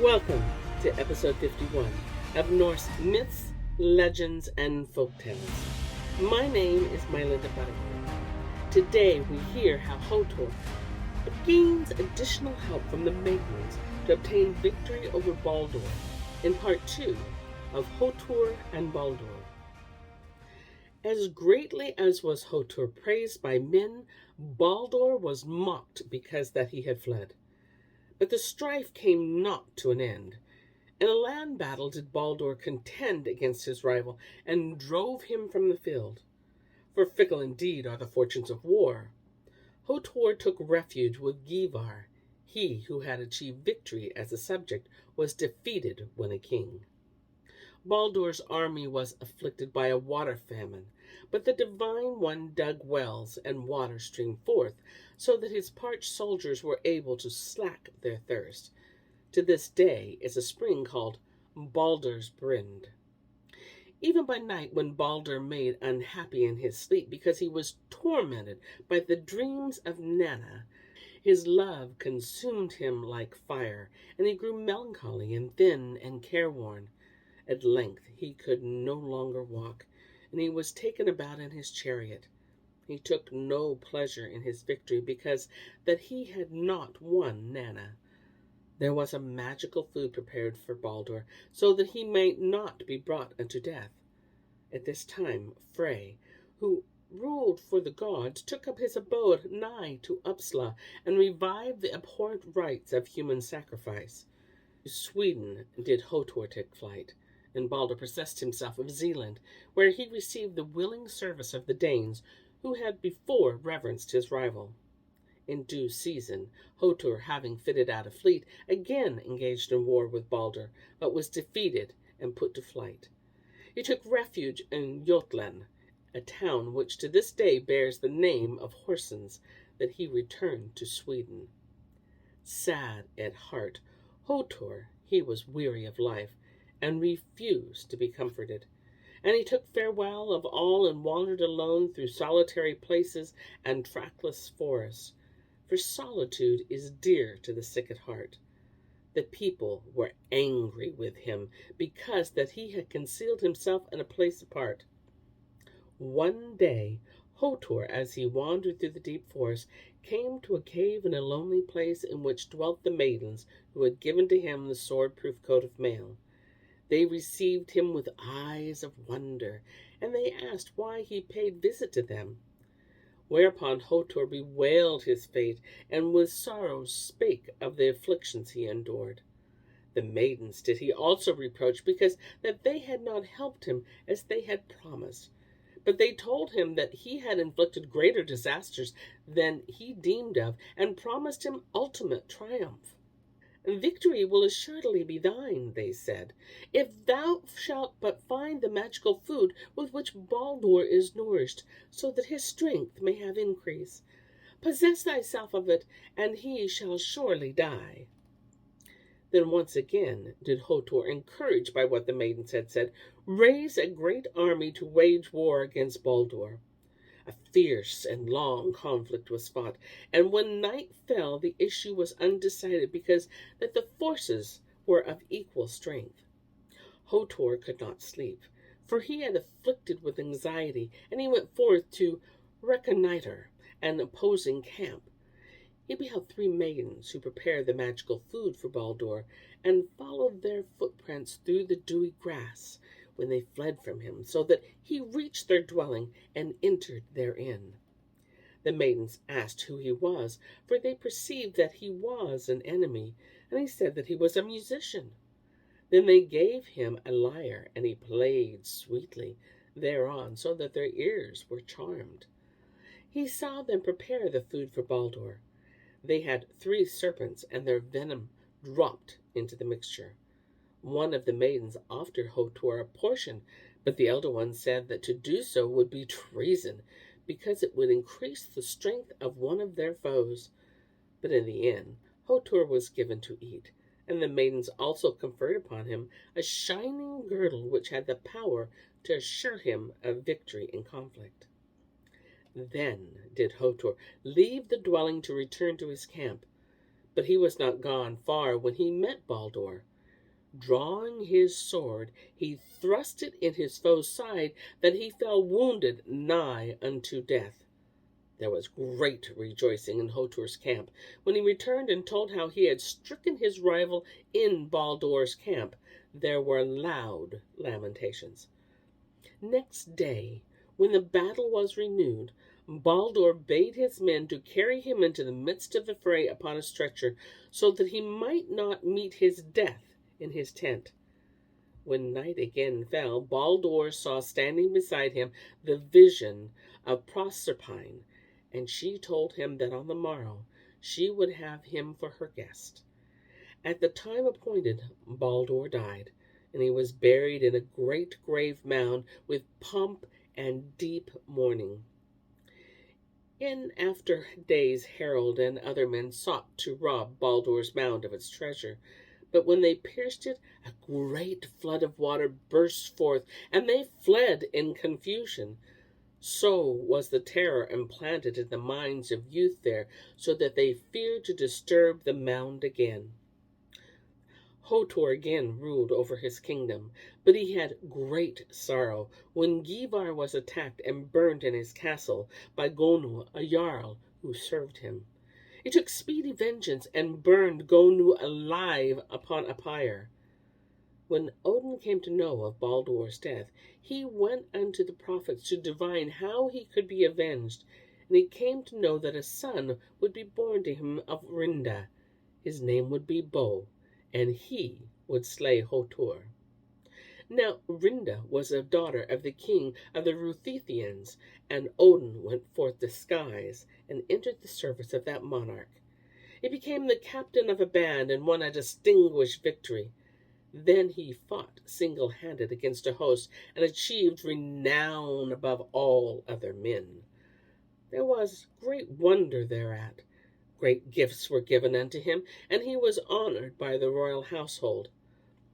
Welcome to episode 51 of Norse Myths, Legends, and Folktales. My name is MyLinda Butterworth. Today we hear how Hothur gains additional help from the maidens to obtain victory over Balder in part 2 of Hother and Balder. As greatly as was Hothur praised by men, Balder was mocked because that he had fled. But the strife came not to an end. In a land battle did Balder contend against his rival, and drove him from the field. For fickle indeed are the fortunes of war. Hothur took refuge with Gewar. He who had achieved victory as a subject was defeated when a king. Baldur's army was afflicted by a water famine, but the Divine One dug wells, and water streamed forth, so that his parched soldiers were able to slake their thirst. To this day is a spring called Baldur's Brind. Even by night, when Balder made unhappy in his sleep because he was tormented by the dreams of Nanna, his love consumed him like fire, and he grew melancholy and thin and careworn. At length he could no longer walk, and he was taken about in his chariot. He took no pleasure in his victory, because that he had not won Nanna. There was a magical food prepared for Balder, so that he might not be brought unto death. At this time Frey, who ruled for the gods, took up his abode nigh to Uppsala, and revived the abhorrent rites of human sacrifice. To Sweden did Hothur take flight, and Balder possessed himself of Zealand, where he received the willing service of the Danes, who had before reverenced his rival. In due season, Hothur, having fitted out a fleet, again engaged in war with Balder, but was defeated and put to flight. He took refuge in Jutland, a town which to this day bears the name of Horsens, that he returned to Sweden. Sad at heart, Hothur, he was weary of life, and refused to be comforted. And he took farewell of all, and wandered alone through solitary places and trackless forests. For solitude is dear to the sick at heart. The people were angry with him, because that he had concealed himself in a place apart. One day Hothur, as he wandered through the deep forest, came to a cave in a lonely place, in which dwelt the maidens who had given to him the sword-proof coat of mail. They received him with eyes of wonder, and they asked why he paid visit to them. Whereupon Hothur bewailed his fate, and with sorrow spake of the afflictions he endured. The maidens did he also reproach, because that they had not helped him as they had promised. But they told him that he had inflicted greater disasters than he deemed of, and promised him ultimate triumph. Victory will assuredly be thine, they said, if thou shalt but find the magical food with which Balder is nourished, so that his strength may have increase. Possess thyself of it, and he shall surely die. Then once again did Hothur, encouraged by what the maidens had said, raise a great army to wage war against Balder. A fierce and long conflict was fought, and when night fell the issue was undecided, because that the forces were of equal strength. Hothur could not sleep, for he had afflicted with anxiety, and he went forth to reconnoiter an opposing camp. He beheld 3 maidens who prepared the magical food for Balder, and followed their footprints through the dewy grass, when they fled from him, so that he reached their dwelling and entered therein. The maidens asked who he was, for they perceived that he was an enemy, and he said that he was a musician. Then they gave him a lyre, and he played sweetly thereon, so that their ears were charmed. He saw them prepare the food for Balder. They had 3 serpents, and their venom dropped into the mixture. One of the maidens offered Hothur a portion, but the elder one said that to do so would be treason, because it would increase the strength of one of their foes. But in the end Hothur was given to eat, and the maidens also conferred upon him a shining girdle which had the power to assure him of victory in conflict. Then did Hothur leave the dwelling to return to his camp, But he was not gone far when he met Balder. Drawing his sword, he thrust it in his foe's side, that he fell wounded nigh unto death. There was great rejoicing in Hothur's camp when he returned and told how he had stricken his rival in Baldur's camp. There were loud lamentations. Next day, when the battle was renewed, Baldur bade his men to carry him into the midst of the fray upon a stretcher, so that he might not meet his death in his tent. When night again fell, Baldur saw standing beside him the vision of Proserpine, and she told him that on the morrow she would have him for her guest. At the time appointed, Baldur died, and he was buried in a great grave mound with pomp and deep mourning. In after days Harald and other men sought to rob Baldur's mound of its treasure, but when they pierced it, a great flood of water burst forth, and they fled in confusion. So was the terror implanted in the minds of youth there, so that they feared to disturb the mound again. Hothur again ruled over his kingdom, but he had great sorrow when Gewar was attacked and burned in his castle by Gonu, a jarl who served him. He took speedy vengeance and burned Gonu alive upon a pyre. When Odin came to know of Baldur's death, he went unto the prophets to divine how he could be avenged, and he came to know that a son would be born to him of Rinda. His name would be Bo, and he would slay Hothur. Now Rinda was a daughter of the king of the Ruthenians, and Odin went forth the skies and entered the service of that monarch. He became the captain of a band and won a distinguished victory. Then he fought single-handed against a host and achieved renown above all other men. There was great wonder thereat. Great gifts were given unto him, and he was honored by the royal household.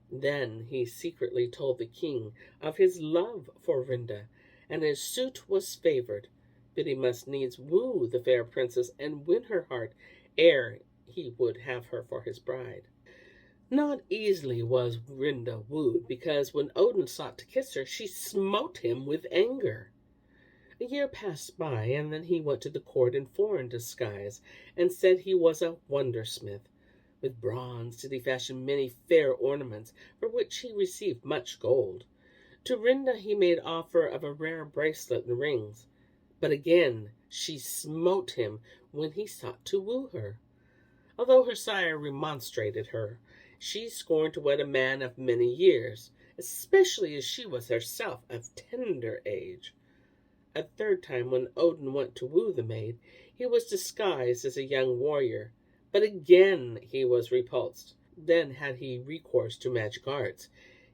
Then he secretly told the king of his love for Rinda, and his suit was favored, but he must needs woo the fair princess and win her heart ere he would have her for his bride. Not easily was Rinda wooed, because when Odin sought to kiss her, she smote him with anger. A year passed by, and then he went to the court in foreign disguise, and said he was a wondersmith. With bronze did he fashion many fair ornaments, for which he received much gold. To Rinda he made offer of a rare bracelet and rings, but again she smote him when he sought to woo her. Although her sire remonstrated her, she scorned to wed a man of many years, especially as she was herself of tender age. A third time, when Odin went to woo the maid, he was disguised as a young warrior, but again he was repulsed. Then had he recourse to magic arts.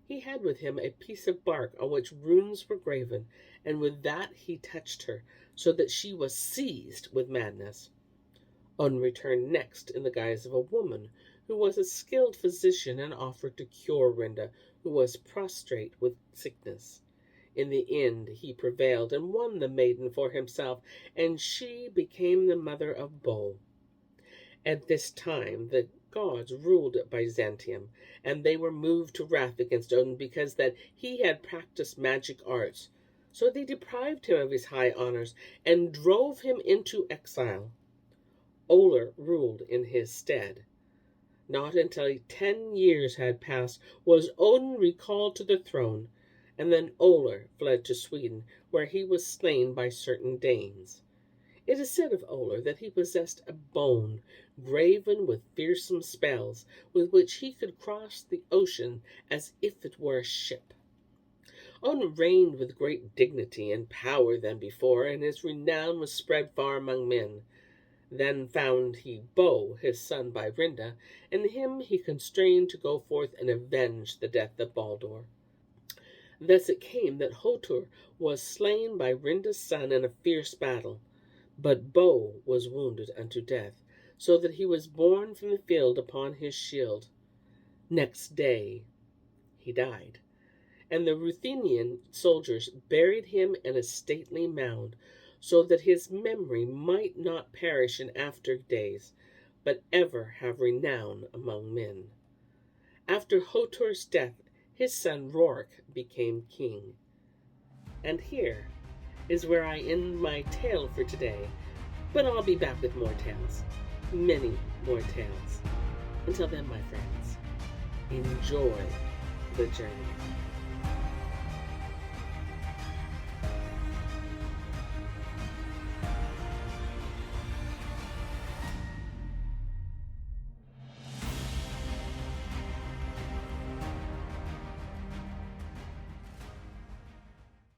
He had with him a piece of bark on which runes were graven, and with that he touched her, so that she was seized with madness. Odin returned next in the guise of a woman, who was a skilled physician, and offered to cure Rinda, who was prostrate with sickness. In the end he prevailed and won the maiden for himself, and she became the mother of Bo. At this time the gods ruled Byzantium, and they were moved to wrath against Odin because that he had practiced magic arts. So they deprived him of his high honors and drove him into exile. Oler ruled in his stead. Not until 10 years had passed was Odin recalled to the throne, and then Oler fled to Sweden, where he was slain by certain Danes. It is said of Oler that he possessed a bone graven with fearsome spells, with which he could cross the ocean as if it were a ship. Odin reigned with great dignity and power than before, and his renown was spread far among men. Then found he Bo, his son by Rinda, and him he constrained to go forth and avenge the death of Baldur. Thus it came that Hothur was slain by Rinda's son in a fierce battle, but Bo was wounded unto death, so that he was borne from the field upon his shield. Next day he died, and the Ruthenian soldiers buried him in a stately mound, so that his memory might not perish in after days. but ever have renown among men. After Hothur's death, his son Rourke became king. And here is where I end my tale for today, but I'll be back with more tales, many more tales. Until then, my friends, enjoy the journey.